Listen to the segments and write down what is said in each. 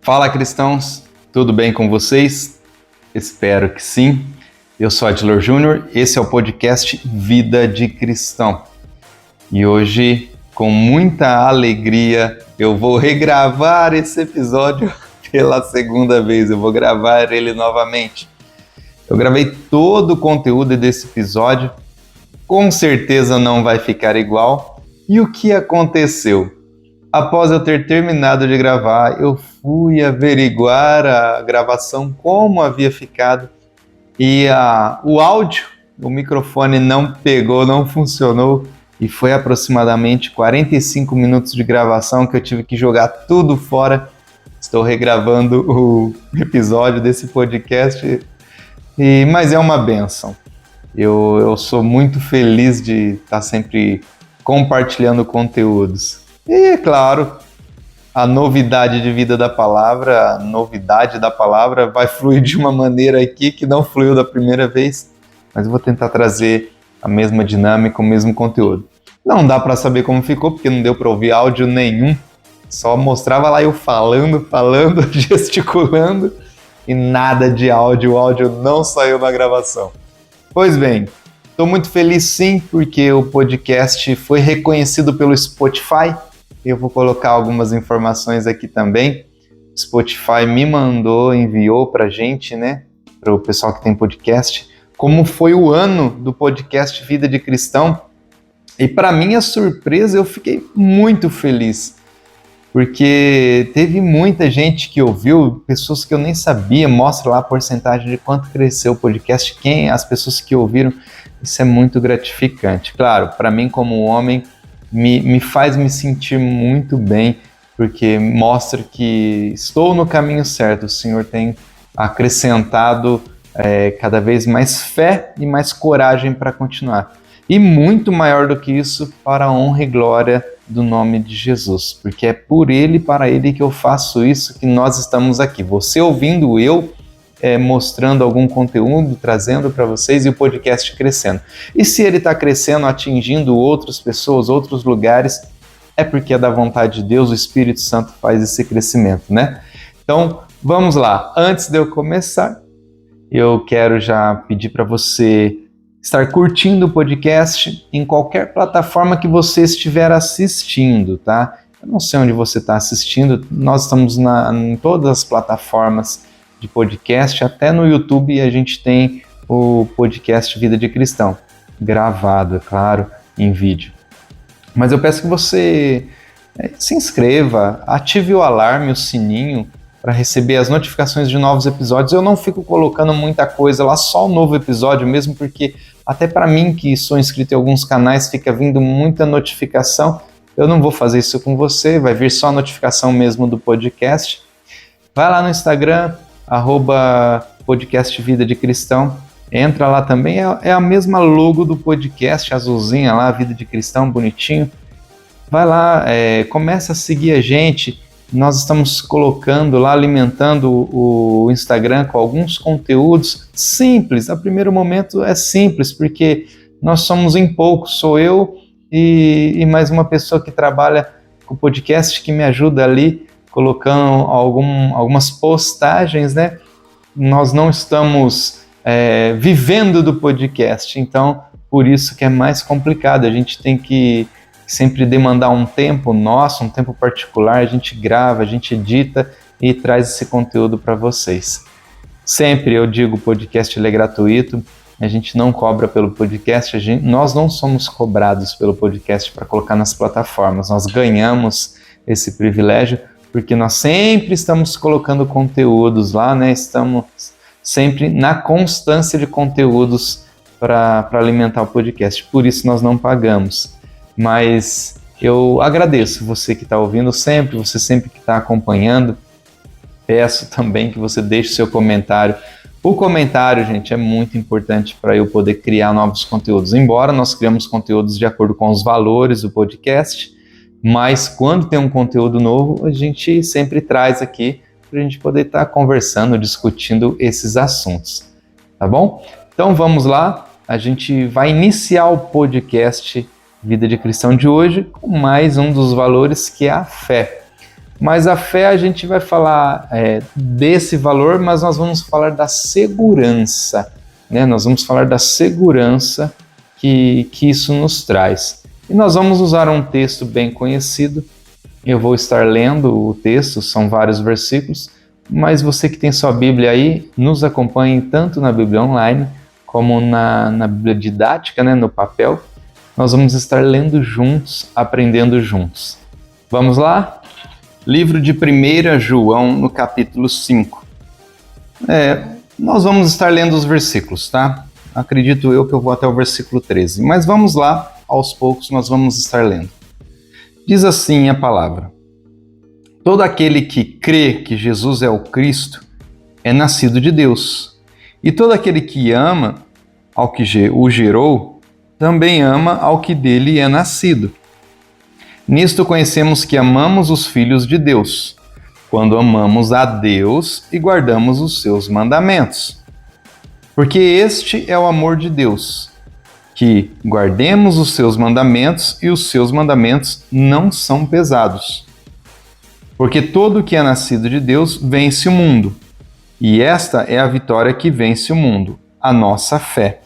Fala, cristãos! Tudo bem com vocês? Espero que sim. Eu sou Adilor Júnior, esse é o podcast Vida de Cristão. E hoje, com muita alegria, eu vou regravar esse episódio pela segunda vez. Eu vou gravar ele novamente. Eu gravei todo o conteúdo desse episódio, com certeza não vai ficar igual. E o que aconteceu? Após eu ter terminado de gravar, eu fui averiguar a gravação, como havia ficado, e o áudio, o microfone não pegou, não funcionou, e foi aproximadamente 45 minutos de gravação que eu tive que jogar tudo fora. Estou regravando o episódio desse podcast, mas é uma bênção. Eu sou muito feliz de estar sempre compartilhando conteúdos. E, é claro, a novidade de vida da palavra, a novidade da palavra vai fluir de uma maneira aqui que não fluiu da primeira vez, mas eu vou tentar trazer a mesma dinâmica, o mesmo conteúdo. Não dá para saber como ficou, porque não deu para ouvir áudio nenhum, só mostrava lá eu falando, gesticulando, e nada de áudio, o áudio não saiu na gravação. Pois bem, estou muito feliz sim, porque o podcast foi reconhecido pelo Spotify. Eu vou colocar algumas informações aqui também. O Spotify me enviou pra gente, né? Para o pessoal que tem podcast, como foi o ano do podcast Vida de Cristão. E para minha surpresa, eu fiquei muito feliz, porque teve muita gente que ouviu, pessoas que eu nem sabia, mostra lá a porcentagem de quanto cresceu o podcast, as pessoas que ouviram. Isso é muito gratificante. Claro, para mim como homem, me faz me sentir muito bem, porque mostra que estou no caminho certo. O Senhor tem acrescentado cada vez mais fé e mais coragem para continuar. E muito maior do que isso, para a honra e glória do nome de Jesus, porque é por Ele e para Ele que eu faço isso, que nós estamos aqui. Você ouvindo eu, mostrando algum conteúdo, trazendo para vocês, e o podcast crescendo. E se ele está crescendo, atingindo outras pessoas, outros lugares, é porque é da vontade de Deus, o Espírito Santo faz esse crescimento, né? Então, vamos lá. Antes de eu começar, eu quero já pedir para você estar curtindo o podcast em qualquer plataforma que você estiver assistindo, tá? Eu não sei onde você está assistindo, nós estamos em todas as plataformas de podcast, até no YouTube a gente tem o podcast Vida de Cristão, gravado, é claro, em vídeo. Mas eu peço que você se inscreva, ative o alarme, o sininho, para receber as notificações de novos episódios. Eu não fico colocando muita coisa lá, só o novo episódio mesmo, porque até para mim, que sou inscrito em alguns canais, fica vindo muita notificação. Eu não vou fazer isso com você, vai vir só a notificação mesmo do podcast. Vai lá no Instagram, @podcast Vida de Cristão, entra lá também, é a mesma logo do podcast, azulzinha lá, Vida de Cristão, bonitinho. Vai lá, começa a seguir a gente, nós estamos colocando lá, alimentando o Instagram com alguns conteúdos simples. A primeiro momento é simples, porque nós somos em poucos, sou eu e mais uma pessoa que trabalha com o podcast, que me ajuda ali, colocando algumas postagens, né? Nós não estamos vivendo do podcast, então por isso que é mais complicado. A gente tem que sempre demandar um tempo nosso, um tempo particular, a gente grava, a gente edita e traz esse conteúdo para vocês. Sempre eu digo, o podcast é gratuito, a gente não cobra pelo podcast, nós não somos cobrados pelo podcast para colocar nas plataformas, nós ganhamos esse privilégio, porque nós sempre estamos colocando conteúdos lá, né? Estamos sempre na constância de conteúdos para alimentar o podcast. Por isso nós não pagamos. Mas eu agradeço você que está ouvindo sempre, você sempre que está acompanhando. Peço também que você deixe seu comentário. O comentário, gente, é muito importante para eu poder criar novos conteúdos. Embora nós criamos conteúdos de acordo com os valores do podcast, mas quando tem um conteúdo novo, a gente sempre traz aqui para a gente poder estar conversando, discutindo esses assuntos, tá bom? Então vamos lá, a gente vai iniciar o podcast Vida de Cristão de hoje com mais um dos valores, que é a fé. Mas a fé a gente vai falar desse valor, mas nós vamos falar da segurança, né? Nós vamos falar da segurança que isso nos traz. E nós vamos usar um texto bem conhecido. Eu vou estar lendo o texto, são vários versículos, mas você que tem sua Bíblia aí, nos acompanhe tanto na Bíblia online, como na Bíblia didática, né, no papel. Nós vamos estar lendo juntos, aprendendo juntos. Vamos lá? Livro de 1 João, no capítulo 5. Nós vamos estar lendo os versículos, tá? Acredito eu que eu vou até o versículo 13, mas vamos lá, aos poucos nós vamos estar lendo. Diz assim a palavra: todo aquele que crê que Jesus é o Cristo é nascido de Deus, e todo aquele que ama ao que o gerou, também ama ao que dele é nascido. Nisto conhecemos que amamos os filhos de Deus, quando amamos a Deus e guardamos os seus mandamentos. Porque este é o amor de Deus, que guardemos os seus mandamentos, e os seus mandamentos não são pesados. Porque todo o que é nascido de Deus vence o mundo, e esta é a vitória que vence o mundo, a nossa fé.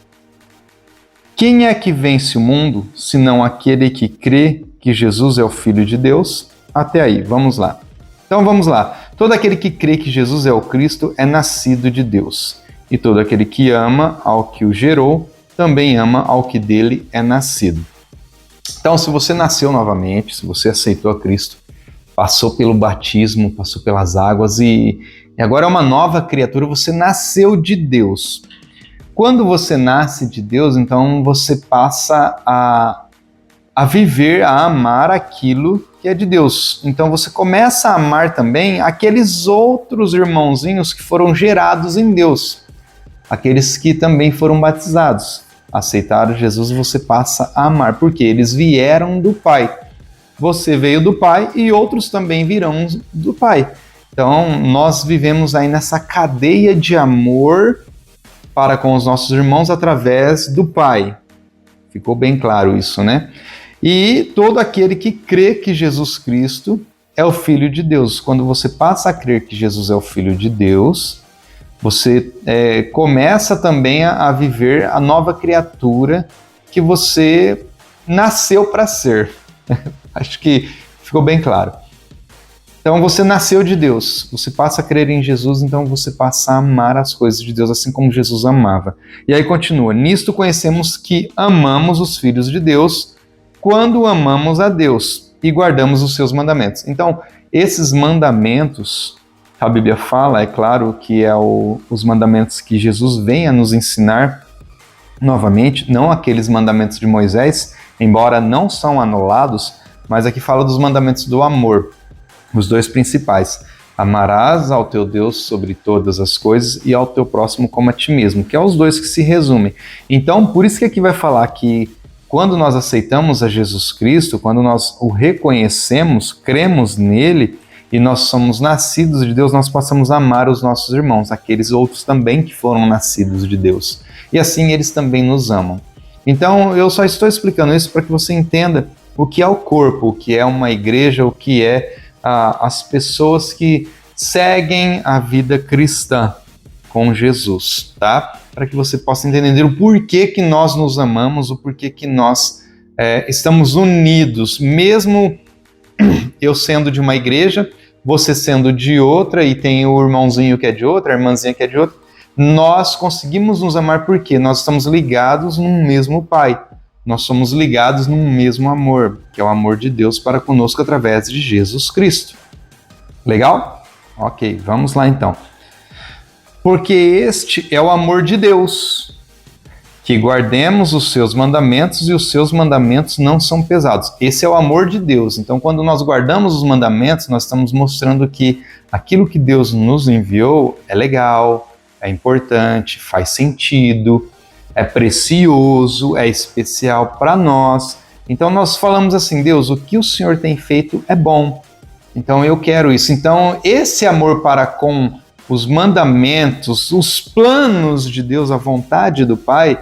Quem é que vence o mundo, senão aquele que crê que Jesus é o Filho de Deus? Até aí, vamos lá. Então vamos lá. Todo aquele que crê que Jesus é o Cristo é nascido de Deus. E todo aquele que ama ao que o gerou, também ama ao que dele é nascido. Então, se você nasceu novamente, se você aceitou a Cristo, passou pelo batismo, passou pelas águas e agora é uma nova criatura, você nasceu de Deus. Quando você nasce de Deus, então você passa a viver, a amar aquilo que é de Deus. Então você começa a amar também aqueles outros irmãozinhos que foram gerados em Deus. Aqueles que também foram batizados, aceitaram Jesus, você passa a amar, porque eles vieram do Pai. Você veio do Pai e outros também virão do Pai. Então, nós vivemos aí nessa cadeia de amor para com os nossos irmãos através do Pai. Ficou bem claro isso, né? E todo aquele que crê que Jesus Cristo é o Filho de Deus. Quando você passa a crer que Jesus é o Filho de Deus, você começa também a viver a nova criatura que você nasceu para ser. Acho que ficou bem claro. Então você nasceu de Deus, você passa a crer em Jesus, então você passa a amar as coisas de Deus, assim como Jesus amava. E aí continua: nisto conhecemos que amamos os filhos de Deus, quando amamos a Deus e guardamos os seus mandamentos. Então, esses mandamentos, a Bíblia fala, é claro que os mandamentos que Jesus vem a nos ensinar novamente, não aqueles mandamentos de Moisés, embora não são anulados, mas aqui fala dos mandamentos do amor, os dois principais. Amarás ao teu Deus sobre todas as coisas e ao teu próximo como a ti mesmo, que é os dois que se resumem. Então, por isso que aqui vai falar que quando nós aceitamos a Jesus Cristo, quando nós o reconhecemos, cremos nele, e nós somos nascidos de Deus, nós passamos a amar os nossos irmãos, aqueles outros também que foram nascidos de Deus. E assim eles também nos amam. Então eu só estou explicando isso para que você entenda o que é o corpo, o que é uma igreja, o que é as pessoas que seguem a vida cristã com Jesus, tá? Para que você possa entender o porquê que nós nos amamos, o porquê que nós estamos unidos, mesmo eu sendo de uma igreja, você sendo de outra, e tem o irmãozinho que é de outra, a irmãzinha que é de outra, nós conseguimos nos amar porque nós estamos ligados num mesmo Pai. Nós somos ligados num mesmo amor, que é o amor de Deus para conosco através de Jesus Cristo. Legal? Ok, vamos lá então. Porque este é o amor de Deus, que guardemos os seus mandamentos, e os seus mandamentos não são pesados. Esse é o amor de Deus. Então, quando nós guardamos os mandamentos, nós estamos mostrando que aquilo que Deus nos enviou é legal, é importante, faz sentido, é precioso, é especial para nós. Então, nós falamos assim: Deus, o que o Senhor tem feito é bom. Então, eu quero isso. Então, esse amor para com os mandamentos, os planos de Deus, a vontade do Pai,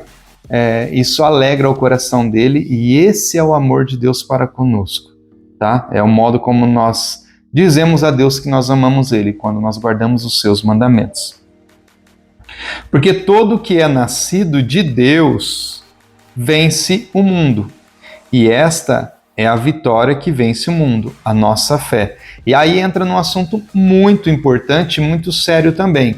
isso alegra o coração dele, e esse é o amor de Deus para conosco, tá? É o modo como nós dizemos a Deus que nós amamos Ele, quando nós guardamos os seus mandamentos. Porque todo que é nascido de Deus vence o mundo. E esta é a vitória que vence o mundo, a nossa fé. E aí entra num assunto muito importante e muito sério também.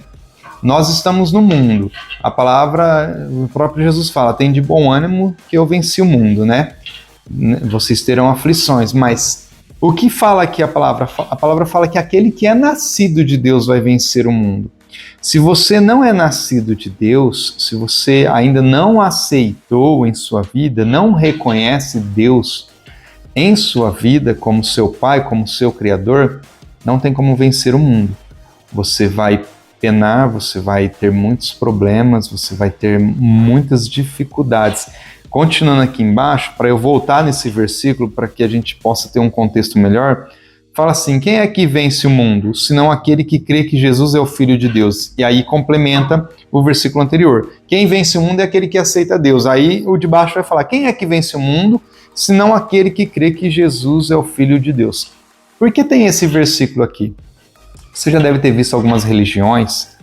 Nós estamos no mundo. A palavra, o próprio Jesus fala, tem de bom ânimo que eu venci o mundo, né? Vocês terão aflições, mas o que fala aqui a palavra? A palavra fala que aquele que é nascido de Deus vai vencer o mundo. Se você não é nascido de Deus, se você ainda não aceitou em sua vida, não reconhece Deus em sua vida como seu Pai, como seu Criador, não tem como vencer o mundo. Você vai penar, você vai ter muitos problemas, você vai ter muitas dificuldades. Continuando aqui embaixo, para eu voltar nesse versículo, para que a gente possa ter um contexto melhor, fala assim, quem é que vence o mundo? Senão aquele que crê que Jesus é o Filho de Deus. E aí complementa o versículo anterior. Quem vence o mundo é aquele que aceita Deus. Aí o de baixo vai falar, quem é que vence o mundo? Senão aquele que crê que Jesus é o Filho de Deus. Por que tem esse versículo aqui? Você já deve ter visto algumas religiões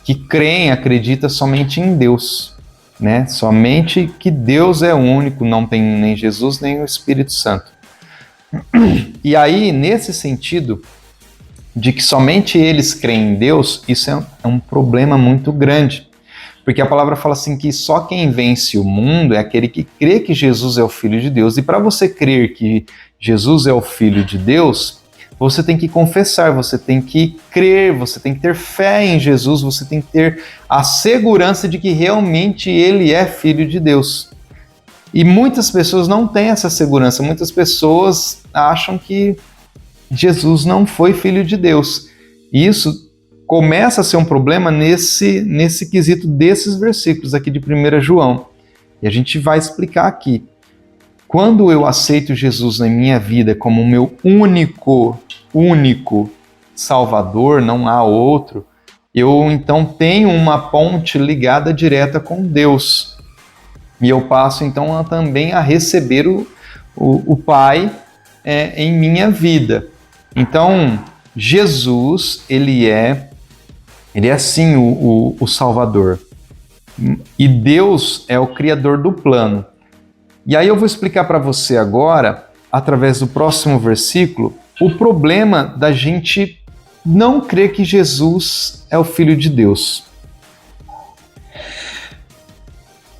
que creem, acreditam somente em Deus, né? Somente que Deus é único, não tem nem Jesus nem o Espírito Santo. E aí, nesse sentido de que somente eles creem em Deus, isso é um problema muito grande. Porque a palavra fala assim que só quem vence o mundo é aquele que crê que Jesus é o Filho de Deus. E para você crer que Jesus é o Filho de Deus, você tem que confessar, você tem que crer, você tem que ter fé em Jesus, você tem que ter a segurança de que realmente Ele é Filho de Deus. E muitas pessoas não têm essa segurança, muitas pessoas acham que Jesus não foi Filho de Deus. E isso começa a ser um problema nesse quesito desses versículos aqui de 1 João. E a gente vai explicar aqui. Quando eu aceito Jesus na minha vida como o meu único Salvador, não há outro, eu então tenho uma ponte ligada direta com Deus. E eu passo então também a receber o Pai em minha vida. Então, Jesus, ele é sim o Salvador. E Deus é o Criador do plano. E aí eu vou explicar para você agora, através do próximo versículo, o problema da gente não crer que Jesus é o Filho de Deus.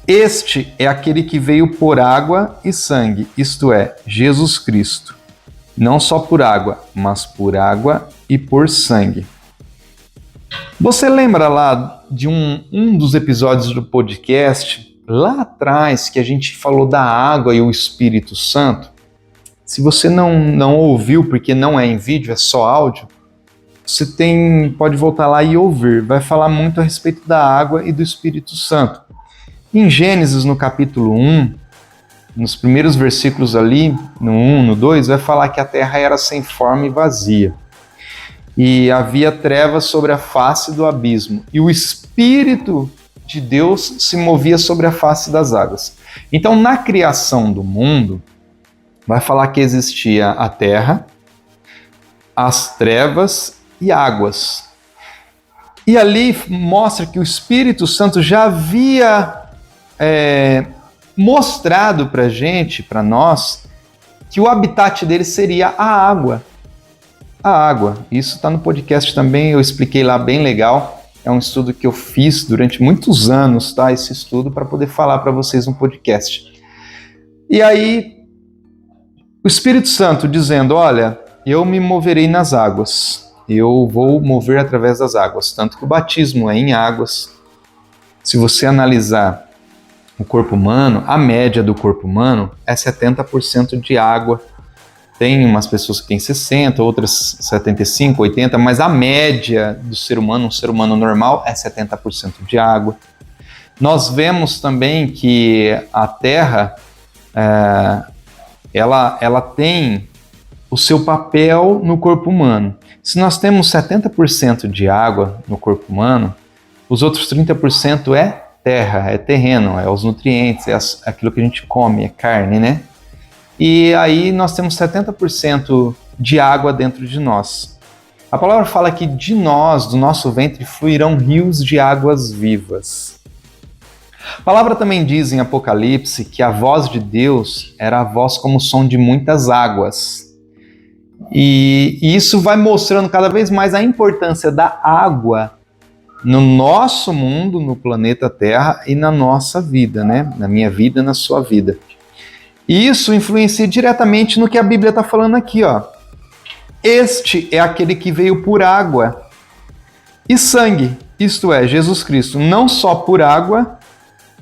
Este é aquele que veio por água e sangue, isto é, Jesus Cristo. Não só por água, mas por água e por sangue. Você lembra lá de um dos episódios do podcast, lá atrás, que a gente falou da água e o Espírito Santo? Se você não ouviu, porque não é em vídeo, é só áudio, você pode voltar lá e ouvir. Vai falar muito a respeito da água e do Espírito Santo. Em Gênesis, no capítulo 1, nos primeiros versículos ali, no 1, no 2, vai falar que a terra era sem forma e vazia. E havia trevas sobre a face do abismo. E o Espírito de Deus se movia sobre a face das águas. Então, na criação do mundo, vai falar que existia a terra, as trevas e águas. E ali mostra que o Espírito Santo já havia mostrado para a gente, para nós, que o habitat dele seria a água. A água. Isso está no podcast também, eu expliquei lá, bem legal. É um estudo que eu fiz durante muitos anos, tá? Esse estudo, para poder falar para vocês no podcast. E aí, o Espírito Santo dizendo, olha, eu me moverei nas águas. Eu vou mover através das águas. Tanto que o batismo é em águas. Se você analisar o corpo humano, a média do corpo humano é 70% de água. Tem umas pessoas que têm 60%, outras 75%, 80%, mas a média do ser humano, um ser humano normal, é 70% de água. Nós vemos também que a Terra, ela tem o seu papel no corpo humano. Se nós temos 70% de água no corpo humano, os outros 30% é terra, é terreno, é os nutrientes, é aquilo que a gente come, é carne, né? E aí nós temos 70% de água dentro de nós. A palavra fala que de nós, do nosso ventre, fluirão rios de águas vivas. A palavra também diz em Apocalipse que a voz de Deus era a voz como o som de muitas águas. E isso vai mostrando cada vez mais a importância da água no nosso mundo, no planeta Terra e na nossa vida, né? Na minha vida, na sua vida. E isso influencia diretamente no que a Bíblia está falando aqui, ó. Este é aquele que veio por água e sangue, isto é, Jesus Cristo, não só por água,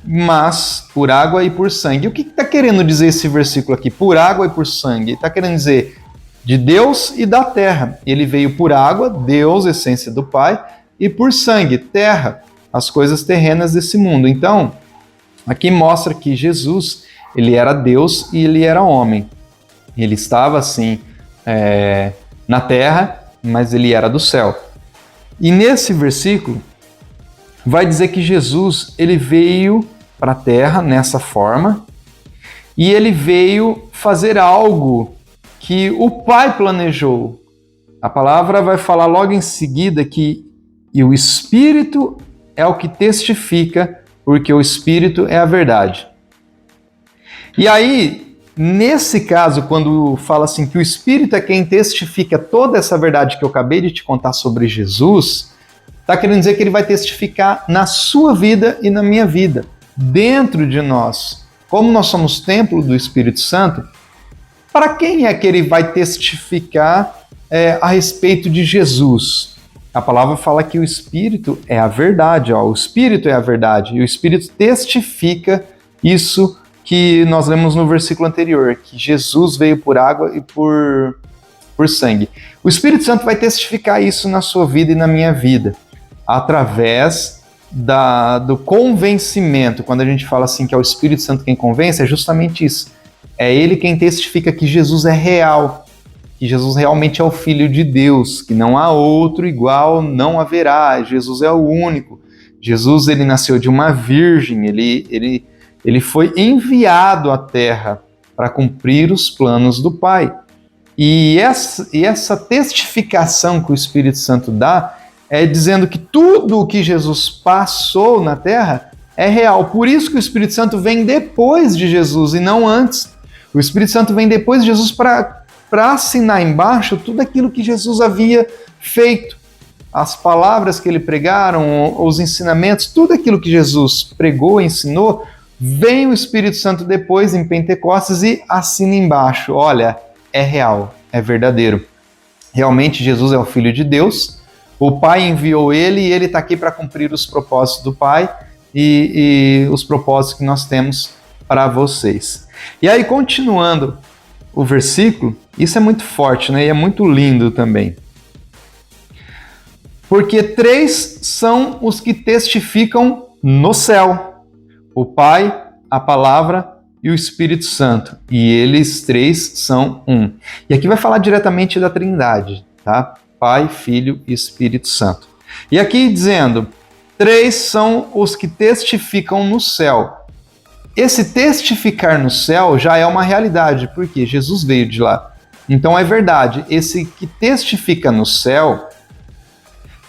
mas por água e por sangue. O que está querendo dizer esse versículo aqui? Por água e por sangue. Está querendo dizer de Deus e da terra. Ele veio por água, Deus, essência do Pai, e por sangue, terra, as coisas terrenas desse mundo. Então, aqui mostra que Jesus, ele era Deus e ele era homem. Ele estava assim na terra, mas ele era do céu. E nesse versículo vai dizer que Jesus, ele veio para a terra nessa forma e ele veio fazer algo que o Pai planejou. A palavra vai falar logo em seguida que e o Espírito é o que testifica, porque o Espírito é a verdade. E aí, nesse caso, quando fala assim que o Espírito é quem testifica toda essa verdade que eu acabei de te contar sobre Jesus, está querendo dizer que ele vai testificar na sua vida e na minha vida, dentro de nós. Como nós somos templo do Espírito Santo, para quem é que ele vai testificar a respeito de Jesus? A palavra fala que o Espírito é a verdade, ó. O Espírito é a verdade, e o Espírito testifica isso que nós lemos no versículo anterior, que Jesus veio por água e por sangue. O Espírito Santo vai testificar isso na sua vida e na minha vida, através do convencimento. Quando a gente fala assim que é o Espírito Santo quem convence, é justamente isso. É ele quem testifica que Jesus é real, que Jesus realmente é o Filho de Deus, que não há outro igual, não haverá. Jesus é o único. Jesus, ele nasceu de uma virgem, ele foi enviado à Terra para cumprir os planos do Pai. E essa testificação que o Espírito Santo dá é dizendo que tudo o que Jesus passou na Terra é real. Por isso que o Espírito Santo vem depois de Jesus e não antes. O Espírito Santo vem depois de Jesus para assinar embaixo tudo aquilo que Jesus havia feito. As palavras que ele pregaram, os ensinamentos, tudo aquilo que Jesus pregou, ensinou, vem o Espírito Santo depois em Pentecostes e assina embaixo. Olha, é real, é verdadeiro. Realmente Jesus é o Filho de Deus, o Pai enviou ele e ele está aqui para cumprir os propósitos do Pai e os propósitos que nós temos para vocês. E aí, continuando o versículo, isso é muito forte, né? E é muito lindo também. Porque 3 são os que testificam no céu: o Pai, a Palavra e o Espírito Santo. E eles 3 são um. E aqui vai falar diretamente da Trindade, tá? Pai, Filho e Espírito Santo. E aqui dizendo, 3 são os que testificam no céu. Esse testificar no céu já é uma realidade, porque Jesus veio de lá. Então é verdade, esse que testifica no céu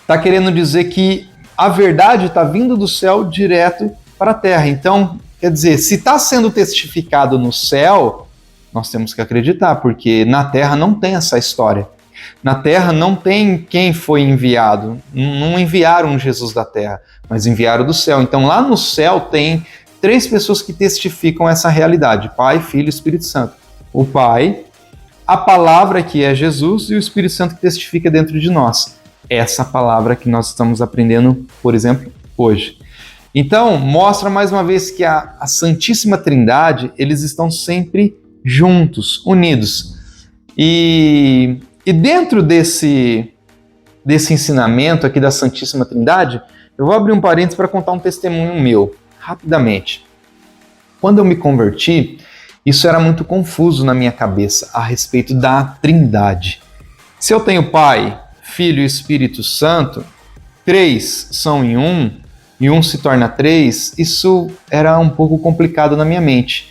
está querendo dizer que a verdade está vindo do céu direto para a terra. Então, quer dizer, se está sendo testificado no céu, nós temos que acreditar, porque na terra não tem essa história. Na terra não tem quem foi enviado. Não enviaram Jesus da terra, mas enviaram do céu. Então lá no céu tem 3 pessoas que testificam essa realidade: Pai, Filho e Espírito Santo. O Pai, a palavra que é Jesus e o Espírito Santo que testifica dentro de nós. Essa palavra que nós estamos aprendendo, por exemplo, hoje. Então, mostra mais uma vez que a Santíssima Trindade, eles estão sempre juntos, unidos. E dentro desse ensinamento aqui da Santíssima Trindade, eu vou abrir um parênteses para contar um testemunho meu, rapidamente. Quando eu me converti, isso era muito confuso na minha cabeça a respeito da Trindade. Se eu tenho Pai, Filho e Espírito Santo, 3 são em um, e um se torna 3, isso era um pouco complicado na minha mente.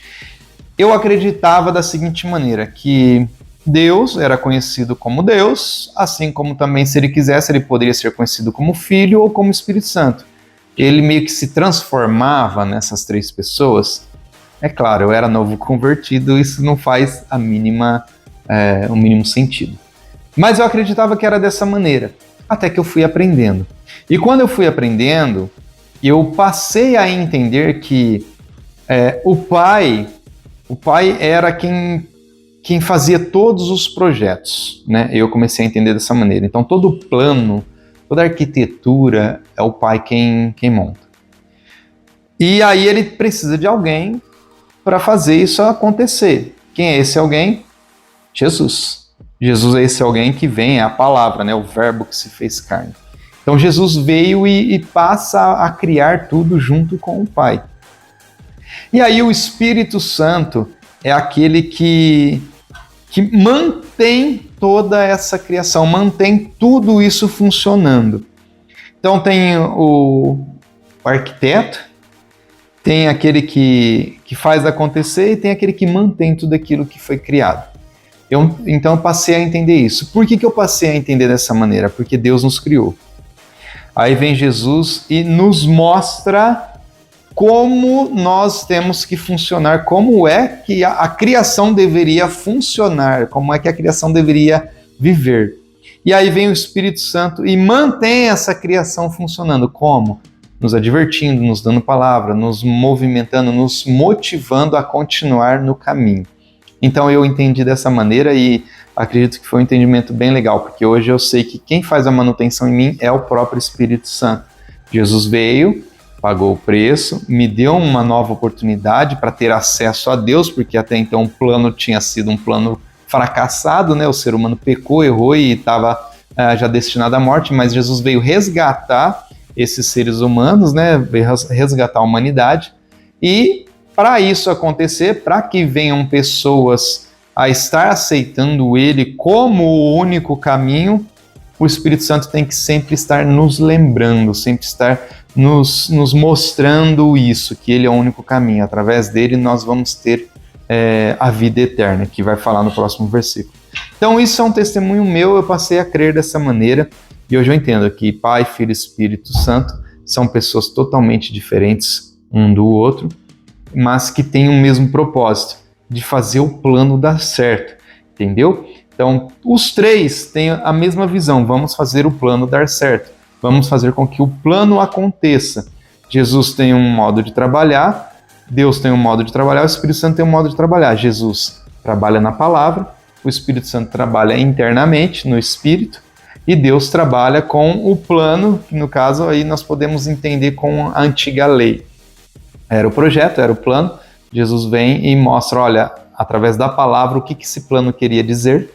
Eu acreditava da seguinte maneira, que Deus era conhecido como Deus, assim como também, se ele quisesse, ele poderia ser conhecido como Filho ou como Espírito Santo. Ele meio que se transformava nessas três pessoas. É claro, eu era novo convertido, isso não faz o mínimo sentido. Mas eu acreditava que era dessa maneira, até que eu fui aprendendo. E quando eu fui aprendendo, eu passei a entender que o Pai era quem fazia todos os projetos, né? Eu comecei a entender dessa maneira. Então, todo o plano, toda a arquitetura, é o Pai quem monta. E aí ele precisa de alguém para fazer isso acontecer. Quem é esse alguém? Jesus. Jesus é esse alguém que vem, é a palavra, né? O verbo que se fez carne. Então, Jesus veio e passa a criar tudo junto com o Pai. E aí o Espírito Santo é aquele que mantém toda essa criação, mantém tudo isso funcionando. Então tem o arquiteto, tem aquele que faz acontecer e tem aquele que mantém tudo aquilo que foi criado. Então eu passei a entender isso. Por que eu passei a entender dessa maneira? Porque Deus nos criou. Aí vem Jesus e nos mostra como nós temos que funcionar, como é que a criação deveria funcionar, como é que a criação deveria viver. E aí vem o Espírito Santo e mantém essa criação funcionando. Como? Nos advertindo, nos dando palavra, nos movimentando, nos motivando a continuar no caminho. Então eu entendi dessa maneira e acredito que foi um entendimento bem legal, porque hoje eu sei que quem faz a manutenção em mim é o próprio Espírito Santo. Jesus veio, pagou o preço, me deu uma nova oportunidade para ter acesso a Deus, porque até então o plano tinha sido um plano fracassado, né? O ser humano pecou, errou e estava já destinado à morte, mas Jesus veio resgatar esses seres humanos, né? Veio resgatar a humanidade. E para isso acontecer, para que venham pessoas a estar aceitando Ele como o único caminho, o Espírito Santo tem que sempre estar nos lembrando, sempre estar nos mostrando isso, que Ele é o único caminho. Através dele nós vamos ter a vida eterna, que vai falar no próximo versículo. Então isso é um testemunho meu, eu passei a crer dessa maneira, e hoje eu entendo que Pai, Filho e Espírito Santo são pessoas totalmente diferentes um do outro, mas que têm o mesmo propósito, de fazer o plano dar certo, entendeu? Então, os três têm a mesma visão, vamos fazer o plano dar certo, vamos fazer com que o plano aconteça. Jesus tem um modo de trabalhar, Deus tem um modo de trabalhar, o Espírito Santo tem um modo de trabalhar. Jesus trabalha na palavra, o Espírito Santo trabalha internamente, no Espírito, e Deus trabalha com o plano, que no caso aí nós podemos entender com a antiga lei. Era o projeto, era o plano, Jesus vem e mostra, olha, através da palavra, o que esse plano queria dizer,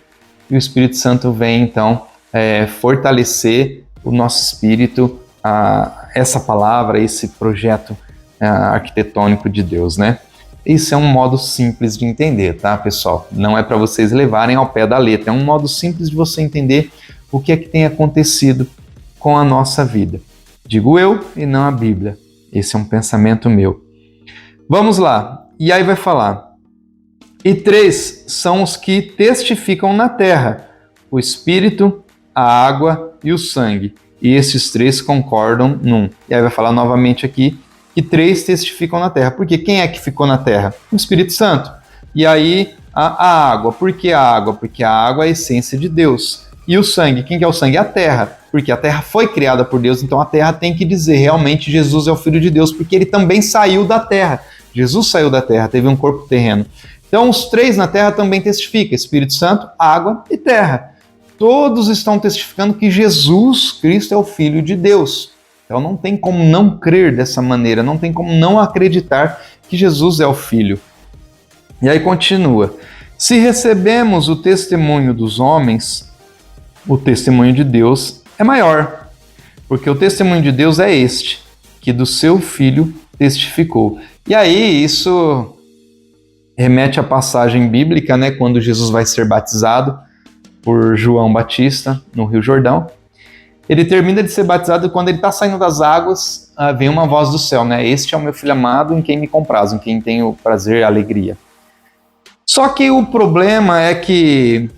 e o Espírito Santo vem, então, fortalecer o nosso espírito, essa palavra, esse projeto arquitetônico de Deus, né? Isso é um modo simples de entender, tá, pessoal? Não é para vocês levarem ao pé da letra, é um modo simples de você entender o que é que tem acontecido com a nossa vida. Digo eu e não a Bíblia. Esse é um pensamento meu. Vamos lá. E aí vai falar. E três são os que testificam na terra: o Espírito, a água e o sangue. E esses três concordam num. E aí vai falar novamente aqui que três testificam na terra. Porque quem é que ficou na terra? O Espírito Santo. E aí a água. Por que a água? Porque a água é a essência de Deus. E o sangue? Quem que é o sangue? A terra. Porque a terra foi criada por Deus, então a terra tem que dizer realmente Jesus é o Filho de Deus, porque ele também saiu da terra. Jesus saiu da terra, teve um corpo terreno. Então os três na terra também testificam: Espírito Santo, água e terra. Todos estão testificando que Jesus Cristo é o Filho de Deus. Então não tem como não crer dessa maneira, não tem como não acreditar que Jesus é o Filho. E aí continua: se recebemos o testemunho dos homens, o testemunho de Deus é maior, porque o testemunho de Deus é este, que do seu Filho testificou. E aí isso remete à passagem bíblica, né, quando Jesus vai ser batizado por João Batista no Rio Jordão. Ele termina de ser batizado e quando ele está saindo das águas, vem uma voz do céu, né? Este é o meu Filho amado em quem me comprazo, em quem tenho prazer e alegria. Só que o problema é que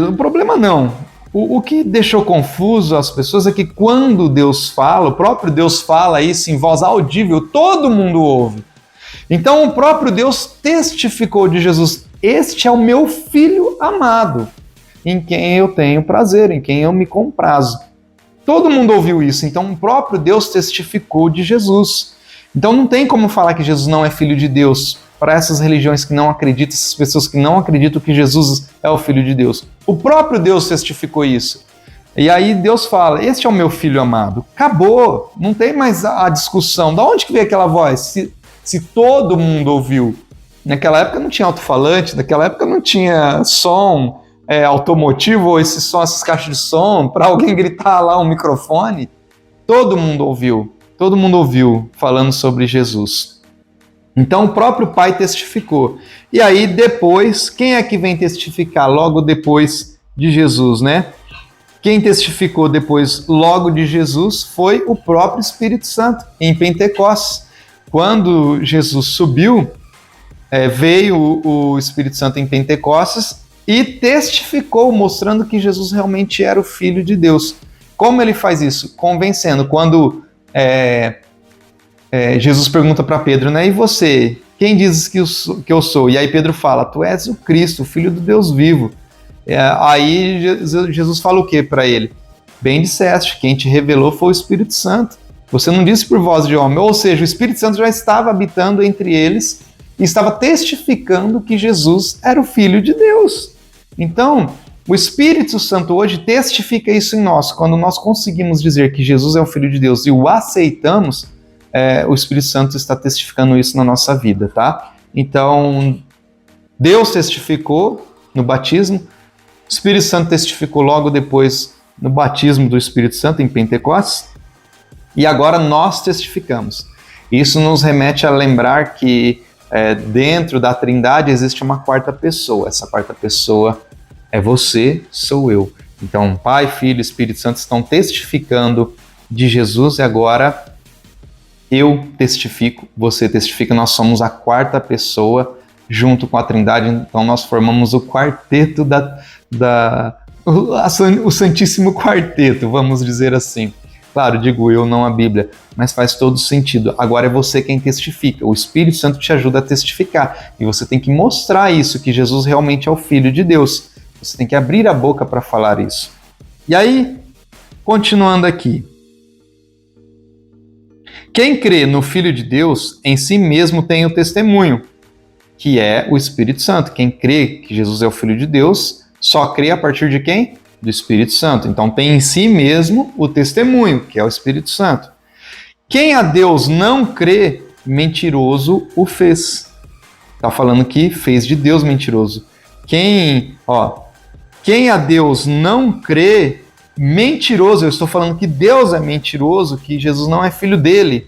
O problema não. O que deixou confuso as pessoas é que quando Deus fala, o próprio Deus fala isso em voz audível, todo mundo ouve. Então o próprio Deus testificou de Jesus: este é o meu filho amado, em quem eu tenho prazer, em quem eu me comprazo. Todo mundo ouviu isso, então o próprio Deus testificou de Jesus. Então não tem como falar que Jesus não é filho de Deus para essas religiões que não acreditam, essas pessoas que não acreditam que Jesus é o filho de Deus. O próprio Deus testificou isso. E aí Deus fala: este é o meu filho amado. Acabou, não tem mais a discussão. Da onde que veio aquela voz? Se todo mundo ouviu. Naquela época não tinha alto-falante, naquela época não tinha som automotivo, ou esse som, essas caixas de som, para alguém gritar lá um microfone. Todo mundo ouviu falando sobre Jesus. Então o próprio Pai testificou. E aí depois, quem é que vem testificar logo depois de Jesus, né? Quem testificou depois, logo de Jesus, foi o próprio Espírito Santo, em Pentecostes. Quando Jesus subiu, veio o Espírito Santo em Pentecostes e testificou, mostrando que Jesus realmente era o Filho de Deus. Como ele faz isso? Convencendo. Quando Jesus pergunta para Pedro, né? E você, quem dizes que eu sou? E aí Pedro fala: tu és o Cristo, o Filho do Deus vivo. Aí Jesus fala o que para ele? Bem disseste, quem te revelou foi o Espírito Santo. Você não disse por voz de homem. Ou seja, o Espírito Santo já estava habitando entre eles e estava testificando que Jesus era o Filho de Deus. Então, o Espírito Santo hoje testifica isso em nós. Quando nós conseguimos dizer que Jesus é o Filho de Deus e o aceitamos, o Espírito Santo está testificando isso na nossa vida, tá? Então, Deus testificou no batismo, o Espírito Santo testificou logo depois no batismo do Espírito Santo, em Pentecostes, e agora nós testificamos. Isso nos remete a lembrar que dentro da Trindade existe uma quarta pessoa. Essa quarta pessoa é você, sou eu. Então, Pai, Filho e Espírito Santo estão testificando de Jesus e agora eu testifico, você testifica, nós somos a quarta pessoa junto com a Trindade, então nós formamos o quarteto o Santíssimo Quarteto, vamos dizer assim. Claro, digo eu, não a Bíblia, mas faz todo sentido. Agora é você quem testifica, o Espírito Santo te ajuda a testificar, e você tem que mostrar isso, que Jesus realmente é o Filho de Deus. Você tem que abrir a boca para falar isso. E aí, continuando aqui. Quem crê no Filho de Deus, em si mesmo tem o testemunho, que é o Espírito Santo. Quem crê que Jesus é o Filho de Deus, só crê a partir de quem? Do Espírito Santo. Então tem em si mesmo o testemunho, que é o Espírito Santo. Quem a Deus não crê, mentiroso o fez. Está falando que fez de Deus mentiroso. Quem a Deus não crê, mentiroso, eu estou falando que Deus é mentiroso, que Jesus não é filho dele,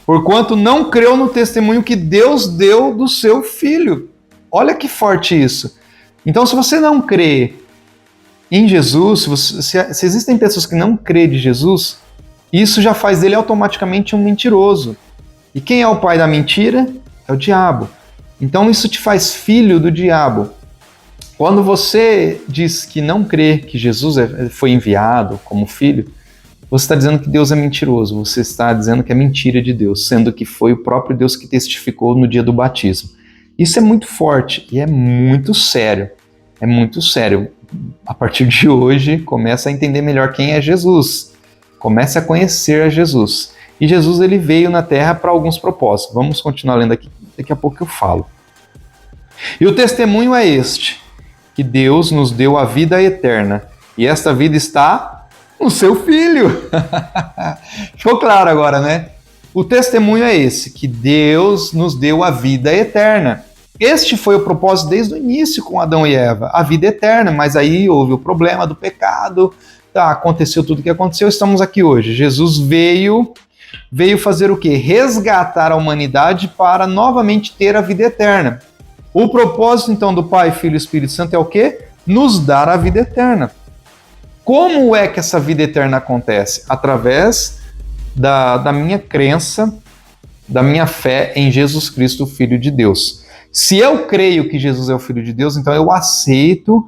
porquanto não creu no testemunho que Deus deu do seu Filho. Olha que forte isso. Então, se você não crê em Jesus, se existem pessoas que não crêem de Jesus, isso já faz dele automaticamente um mentiroso. E quem é o pai da mentira? É o diabo. Então, isso te faz filho do diabo. Quando você diz que não crê que Jesus foi enviado como filho, você está dizendo que Deus é mentiroso, você está dizendo que é mentira de Deus, sendo que foi o próprio Deus que testificou no dia do batismo. Isso é muito forte e é muito sério. É muito sério. A partir de hoje, comece a entender melhor quem é Jesus. Comece a conhecer a Jesus. E Jesus ele veio na Terra para alguns propósitos. Vamos continuar lendo aqui, daqui a pouco eu falo. E o testemunho é este, que Deus nos deu a vida eterna, e esta vida está no seu Filho. Ficou claro agora, né? O testemunho é esse, que Deus nos deu a vida eterna. Este foi o propósito desde o início com Adão e Eva, a vida eterna, mas aí houve o problema do pecado, aconteceu tudo o que aconteceu, estamos aqui hoje. Jesus veio fazer o quê? Resgatar a humanidade para novamente ter a vida eterna. O propósito, então, do Pai, Filho e Espírito Santo é o quê? Nos dar a vida eterna. Como é que essa vida eterna acontece? Através da minha crença, da minha fé em Jesus Cristo, o Filho de Deus. Se eu creio que Jesus é o Filho de Deus, então eu aceito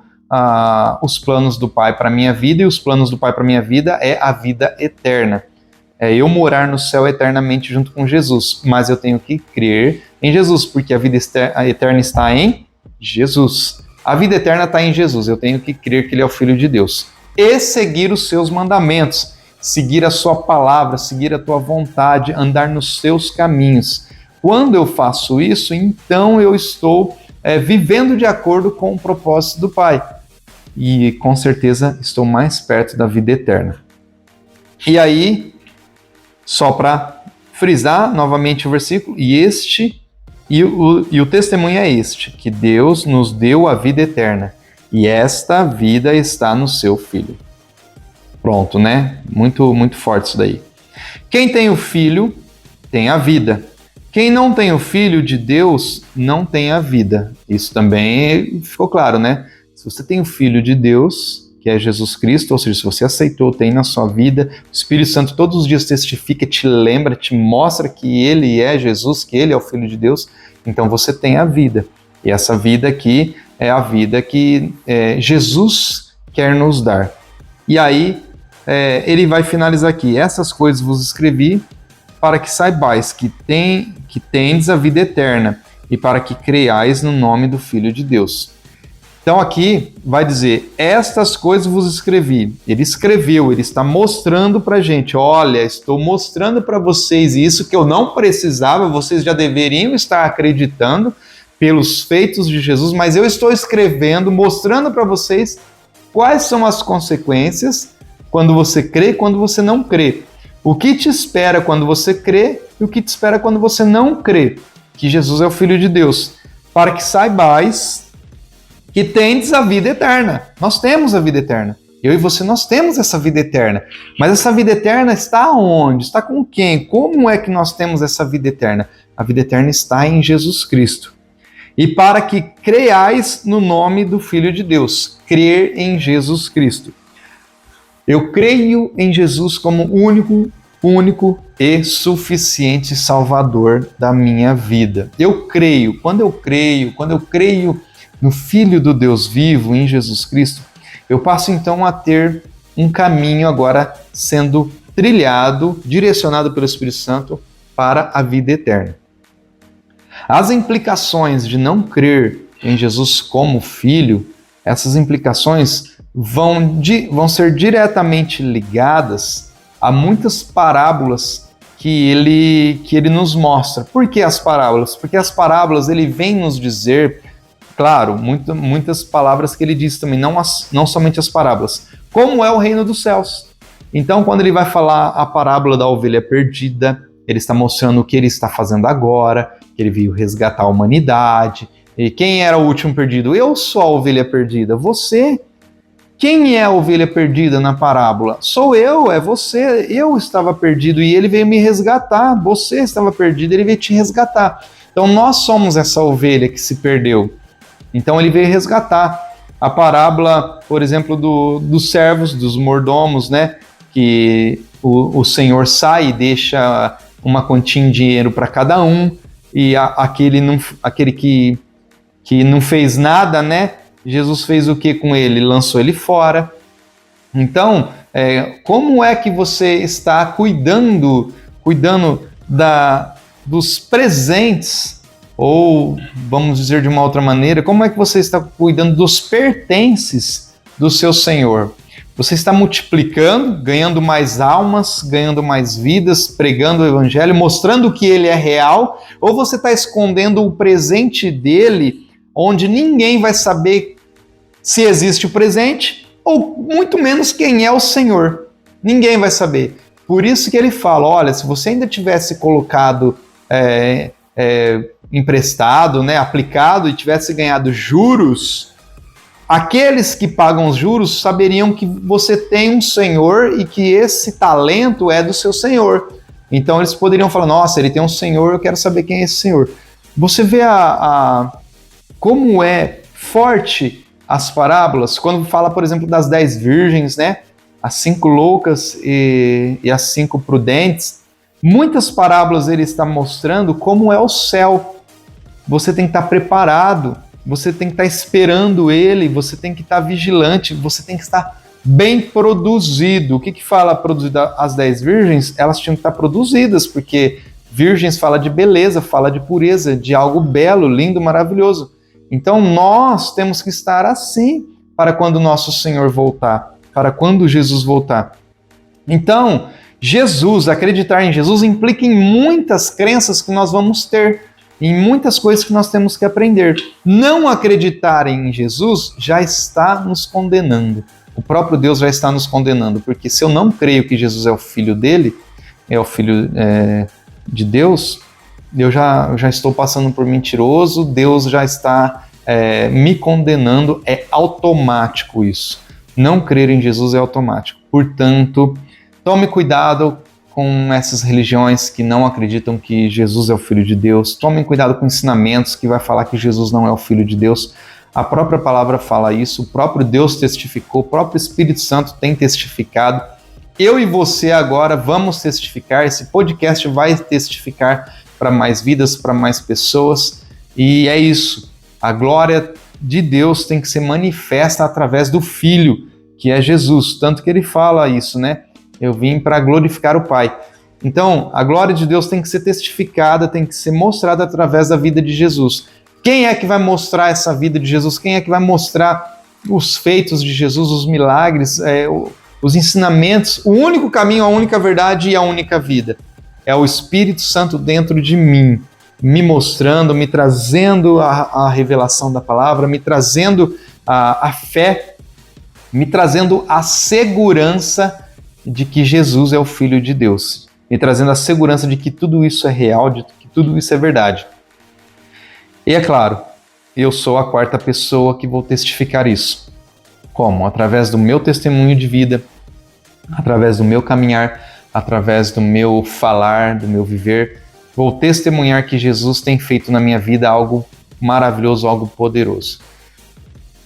os planos do Pai para a minha vida, e os planos do Pai para a minha vida é a vida eterna. É eu morar no céu eternamente junto com Jesus, mas eu tenho que crer em Jesus, porque a vida eterna está em Jesus. A vida eterna está em Jesus, eu tenho que crer que Ele é o Filho de Deus. E seguir os seus mandamentos, seguir a sua palavra, seguir a tua vontade, andar nos seus caminhos. Quando eu faço isso, então eu estou vivendo de acordo com o propósito do Pai. E com certeza estou mais perto da vida eterna. E aí, só para frisar novamente o versículo, e o testemunho é este, que Deus nos deu a vida eterna, e esta vida está no seu Filho. Pronto, né? Muito, muito forte isso daí. Quem tem o Filho tem a vida. Quem não tem o Filho de Deus não tem a vida. Isso também ficou claro, né? Se você tem o Filho de Deus, que é Jesus Cristo, ou seja, se você aceitou, tem na sua vida, o Espírito Santo todos os dias testifica, te lembra, te mostra que Ele é Jesus, que Ele é o Filho de Deus, então você tem a vida. E essa vida aqui é a vida que Jesus quer nos dar. E aí, ele vai finalizar aqui: essas coisas vos escrevi para que saibais que tendes a vida eterna e para que creiais no nome do Filho de Deus. Então aqui vai dizer: estas coisas vos escrevi. Ele escreveu, ele está mostrando para a gente: olha, estou mostrando para vocês isso que eu não precisava, vocês já deveriam estar acreditando pelos feitos de Jesus, mas eu estou escrevendo, mostrando para vocês quais são as consequências quando você crê e quando você não crê. O que te espera quando você crê e o que te espera quando você não crê, que Jesus é o Filho de Deus, para que saibais que tendes a vida eterna. Nós temos a vida eterna. Eu e você, nós temos essa vida eterna. Mas essa vida eterna está onde? Está com quem? Como é que nós temos essa vida eterna? A vida eterna está em Jesus Cristo. E para que creiais no nome do Filho de Deus. Crer em Jesus Cristo. Eu creio em Jesus como único e suficiente Salvador da minha vida. Eu creio. Quando eu creio no Filho do Deus vivo, em Jesus Cristo, eu passo então a ter um caminho agora sendo trilhado, direcionado pelo Espírito Santo para a vida eterna. As implicações de não crer em Jesus como Filho, essas implicações vão ser diretamente ligadas a muitas parábolas que ele nos mostra. Por que as parábolas? Porque as parábolas ele vem nos dizer, claro, muitas palavras que ele diz também, não somente as parábolas, como é o reino dos céus. Então, quando ele vai falar a parábola da ovelha perdida, ele está mostrando o que ele está fazendo agora, que ele veio resgatar a humanidade. E quem era o último perdido? Eu sou a ovelha perdida. Você? Quem é a ovelha perdida na parábola? Sou eu, é você. Eu estava perdido e ele veio me resgatar. Você estava perdido, ele veio te resgatar. Então, nós somos essa ovelha que se perdeu. Então ele veio resgatar. A parábola, por exemplo, dos servos, dos mordomos, né? Que o Senhor sai e deixa uma quantia em dinheiro para cada um, e aquele que não fez nada, né? Jesus fez o que com ele? Lançou ele fora. Então, como é que você está cuidando dos presentes? Ou, vamos dizer de uma outra maneira, como é que você está cuidando dos pertences do seu Senhor? Você está multiplicando, ganhando mais almas, ganhando mais vidas, pregando o Evangelho, mostrando que ele é real? Ou você está escondendo o presente dele, onde ninguém vai saber se existe o presente, ou muito menos quem é o Senhor? Ninguém vai saber. Por isso que ele fala, olha, se você ainda tivesse colocado emprestado, né, aplicado e tivesse ganhado juros, aqueles que pagam os juros saberiam que você tem um senhor e que esse talento é do seu senhor. Então eles poderiam falar, nossa, ele tem um senhor, eu quero saber quem é esse senhor. Você vê como é forte as parábolas, quando fala, por exemplo, das 10 virgens, né? As 5 loucas e as 5 prudentes. Muitas parábolas ele está mostrando como é o céu. Você tem que estar preparado. você tem que estar esperando ele, você tem que estar vigilante, você tem que estar bem produzido. O que fala produzido? As 10 virgens, elas tinham que estar produzidas, porque virgens fala de beleza, fala de pureza, de algo belo, lindo, maravilhoso. Então nós temos que estar assim para quando nosso Senhor voltar, para quando Jesus voltar. Então, Jesus, acreditar em Jesus implica em muitas crenças que nós vamos ter, em muitas coisas que nós temos que aprender. Não acreditar em Jesus já está nos condenando. O próprio Deus já está nos condenando, porque se eu não creio que Jesus é o Filho dele, é o Filho de Deus, eu já estou passando por mentiroso, Deus já está me condenando, é automático isso. Não crer em Jesus é automático. Portanto, tome cuidado com essas religiões que não acreditam que Jesus é o Filho de Deus. Tome cuidado com ensinamentos que vai falar que Jesus não é o Filho de Deus. A própria palavra fala isso, o próprio Deus testificou, o próprio Espírito Santo tem testificado. Eu e você agora vamos testificar, esse podcast vai testificar para mais vidas, para mais pessoas. E é isso, a glória de Deus tem que ser manifesta através do Filho, que é Jesus. Tanto que ele fala isso, né? Eu vim para glorificar o Pai. Então, a glória de Deus tem que ser testificada, tem que ser mostrada através da vida de Jesus. Quem é que vai mostrar essa vida de Jesus? Quem é que vai mostrar os feitos de Jesus, os milagres, os ensinamentos? O único caminho, a única verdade e a única vida é o Espírito Santo dentro de mim, me mostrando, me trazendo a revelação da palavra, me trazendo a fé, me trazendo a segurança de que Jesus é o Filho de Deus, me trazendo a segurança de que tudo isso é real, de que tudo isso é verdade. E é claro, eu sou a quarta pessoa que vou testificar isso. Como? Através do meu testemunho de vida, através do meu caminhar, através do meu falar, do meu viver. Vou testemunhar que Jesus tem feito na minha vida algo maravilhoso, algo poderoso.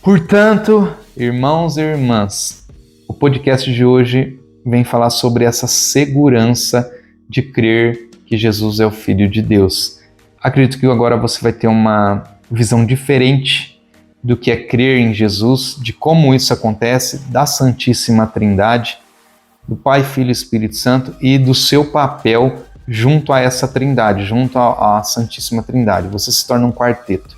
Portanto, irmãos e irmãs, o podcast de hoje vem falar sobre essa segurança de crer que Jesus é o Filho de Deus. Acredito que agora você vai ter uma visão diferente do que é crer em Jesus, de como isso acontece, da Santíssima Trindade, do Pai, Filho e Espírito Santo e do seu papel junto a essa Trindade, junto à Santíssima Trindade. Você se torna um quarteto.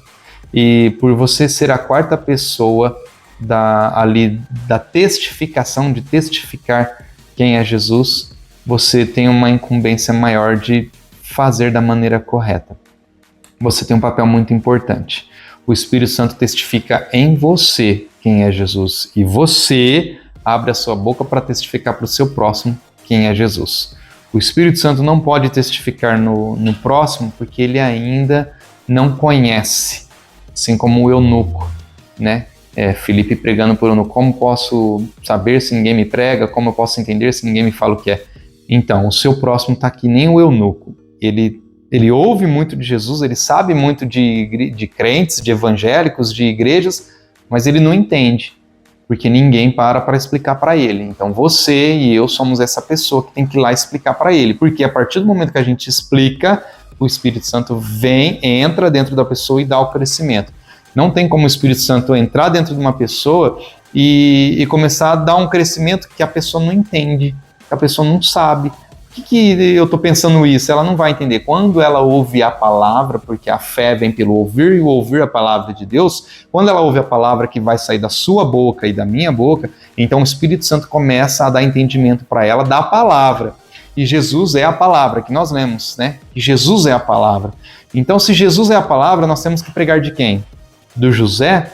E por você ser a quarta pessoa da testificação, de testificar quem é Jesus, você tem uma incumbência maior de fazer da maneira correta. Você tem um papel muito importante. O Espírito Santo testifica em você quem é Jesus e você abre a sua boca para testificar para o seu próximo quem é Jesus. O Espírito Santo não pode testificar no próximo porque ele ainda não conhece, assim como o eunuco, né? Filipe pregando por eunuco, como posso saber se ninguém me prega, como eu posso entender se ninguém me fala o que é? Então, o seu próximo está que nem o eunuco, ele ouve muito de Jesus, ele sabe muito de crentes, de evangélicos, de igrejas, mas ele não entende, porque ninguém para explicar para ele. Então você e eu somos essa pessoa que tem que ir lá explicar para ele, porque a partir do momento que a gente explica, o Espírito Santo entra dentro da pessoa e dá o crescimento. Não tem como o Espírito Santo entrar dentro de uma pessoa e começar a dar um crescimento que a pessoa não entende, que a pessoa não sabe. Por que eu estou pensando isso? Ela não vai entender. Quando ela ouve a palavra, porque a fé vem pelo ouvir e o ouvir a palavra de Deus, quando ela ouve a palavra que vai sair da sua boca e da minha boca, então o Espírito Santo começa a dar entendimento para ela da palavra. E Jesus é a palavra que nós lemos, né? E Jesus é a palavra. Então, se Jesus é a palavra, nós temos que pregar de quem? Do José?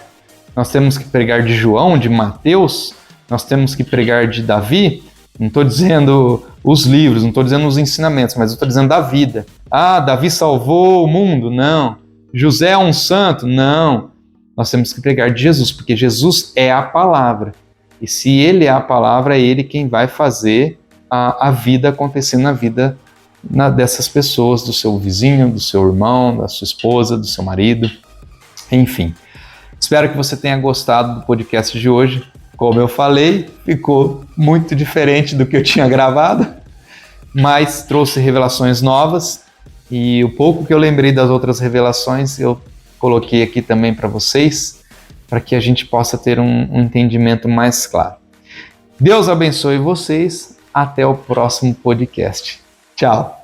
Nós temos que pregar de João, de Mateus? Nós temos que pregar de Davi? Não estou dizendo os livros, não estou dizendo os ensinamentos, mas eu estou dizendo da vida. Ah, Davi salvou o mundo? Não. José é um santo? Não. Nós temos que pregar de Jesus, porque Jesus é a palavra. E se ele é a palavra, é ele quem vai fazer a vida acontecer na vida dessas pessoas, do seu vizinho, do seu irmão, da sua esposa, do seu marido, enfim. Espero que você tenha gostado do podcast de hoje. Como eu falei, ficou muito diferente do que eu tinha gravado, mas trouxe revelações novas e o pouco que eu lembrei das outras revelações, eu coloquei aqui também para vocês, para que a gente possa ter um entendimento mais claro. Deus abençoe vocês. Até o próximo podcast. Tchau!